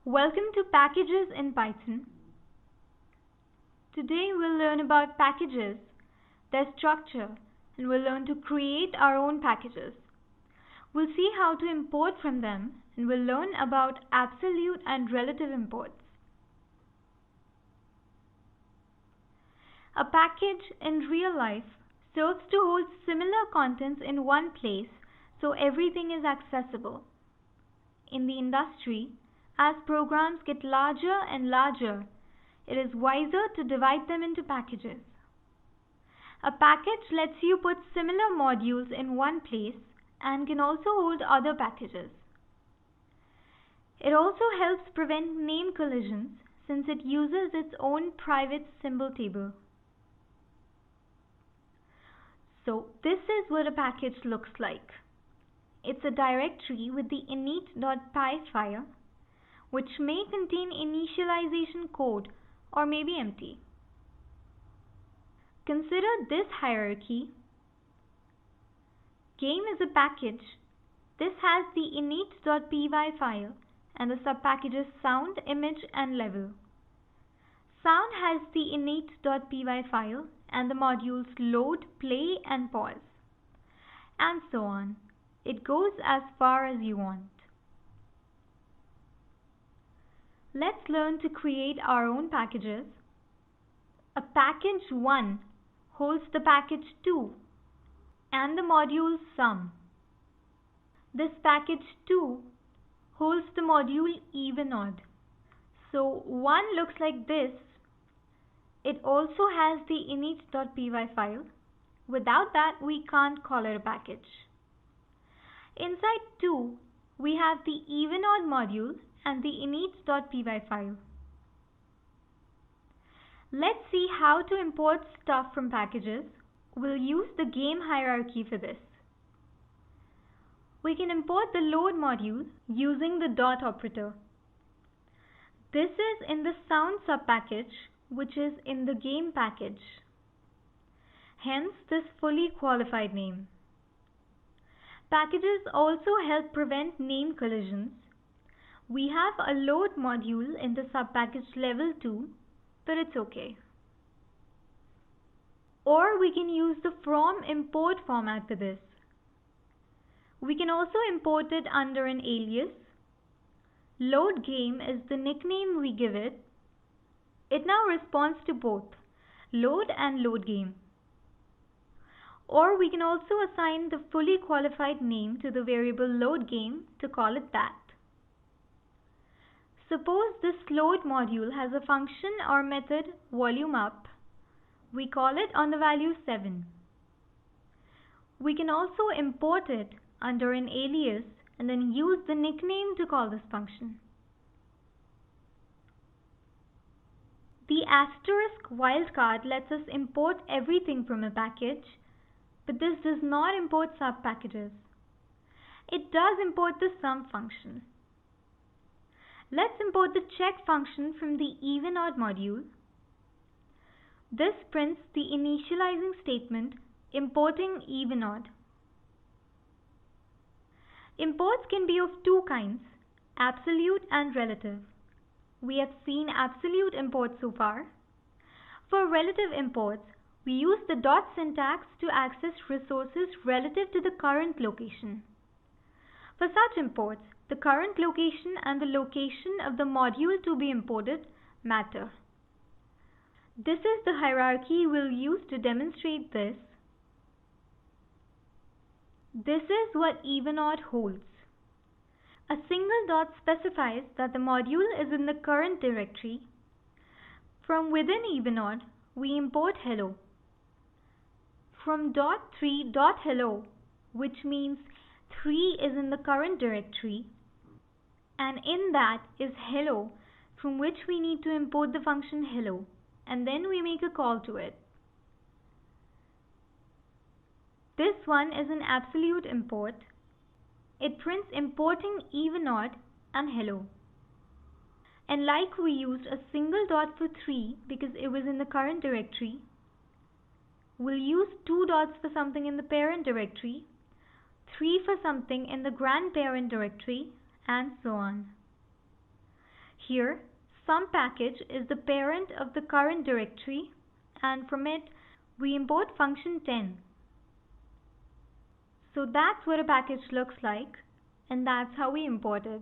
Welcome to Packages in Python. Today we'll learn about packages, their structure, and we'll learn to create our own packages. We'll see how to import from them, and we'll learn about absolute and relative imports. A package in real life serves to hold similar contents in one place so everything is accessible. In the industry, as programs get larger and larger, it is wiser to divide them into packages. A package lets you put similar modules in one place and can also hold other packages. It also helps prevent name collisions since it uses its own private symbol table. So this is what a package looks like. It's a directory with the init.py file, which may contain initialization code or may be empty. Consider this hierarchy. Game is a package. This has the init.py file and the subpackages sound, image, and level. Sound has the init.py file and the modules load, play, and pause. And so on. It goes as far as you want. Let's learn to create our own packages. A package 1 holds the package 2 and the module sum. This package 2 holds the module even-odd. So 1 looks like this. It also has the init.py file. Without that, we can't call it a package. Inside 2, we have the even-odd module and the init.py file. Let's see how to import stuff from packages. We'll use the game hierarchy for this. We can import the load module using the dot operator. This is in the sound subpackage, which is in the game package. Hence this fully qualified name. Packages also help prevent name collisions. We have a load module in the subpackage level 2, but it's okay. Or we can use the from import format for this. We can also import it under an alias. Load game is the nickname we give it. It now responds to both load and load game. Or we can also assign the fully qualified name to the variable load game to call it that. Suppose this load module has a function or method volume up. We call it on the value 7. We can also import it under an alias and then use the nickname to call this function. The asterisk wildcard lets us import everything from a package, but this does not import subpackages. It does import the sum function. Let's import the check function from the even-odd module. This prints the initializing statement importing even-odd. Imports can be of two kinds, absolute and relative. We have seen absolute imports so far. For relative imports, we use the dot syntax to access resources relative to the current location. For such imports, the current location and the location of the module to be imported matter. This is the hierarchy we'll use to demonstrate this. This is what even-odd holds. A single dot specifies that the module is in the current directory. From within even-odd, we import hello. From .3.hello, which means 3 is in the current directory, and in that is hello, from which we need to import the function hello, and then we make a call to it. This one is an absolute import. It prints importing even-odd and hello. And like we used a single dot for 3 because it was in the current directory, we'll use 2 dots for something in the parent directory, 3 for something in the grandparent directory, and so on. Here, sum package is the parent of the current directory, and from it we import function 10. So that's what a package looks like, and that's how we import it.